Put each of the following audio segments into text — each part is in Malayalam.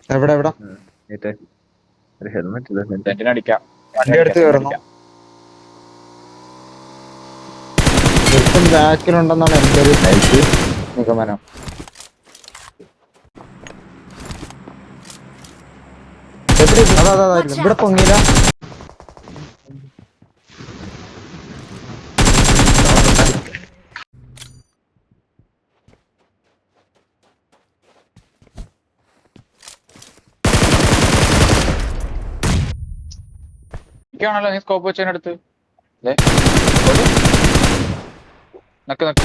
എവിടെ എവിടെ ഒരു ഹെൽമെറ്റ് ഇല്ല. സെന്റിനടിക്കാം. വണ്ടി എടുത്ത് കയറുന്നു. ബാക്കിലുണ്ടെന്നാണ് എന്റെ ഒരു നിഗമനം. അതാ ഇവിടെ പൊങ്ങിയില്ല. ണല്ലോ നീ സ്കോപ്പ് വെച്ചതിനടുത്ത് നക്ക് നക്ക്.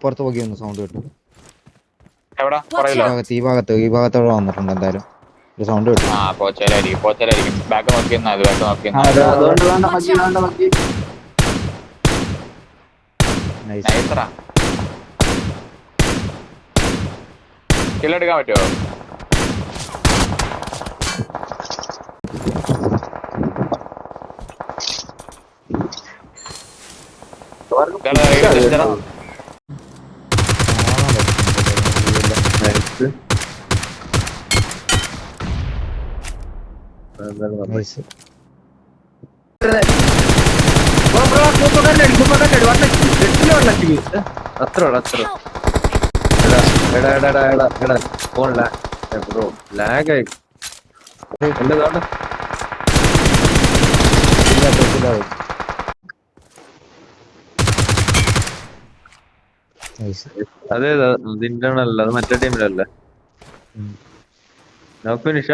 പുറത്ത് പോയി ഒന്ന് സൗണ്ട് കേട്ടു. എവിടാ പറയില്ല. ഈ ഭാഗത്തോടെ വന്നിട്ടുണ്ട് എന്തായാലും. ഒരു സൗണ്ട് കേട്ടു. ആ പോച്ചലായിരിക്കും. ബാക്ക് നോക്കിയെന്നാ അത് ബാക്ക് നോക്കിയെന്നാ. നൈസറാ. കില്ലെടുക്കാൻ പറ്റുമോ? ലാഗായി അതെ ഇതിന്റെ ആണല്ലോ. അത് മറ്റേ ടീമിലല്ലേ? നോക്ക് നിഷ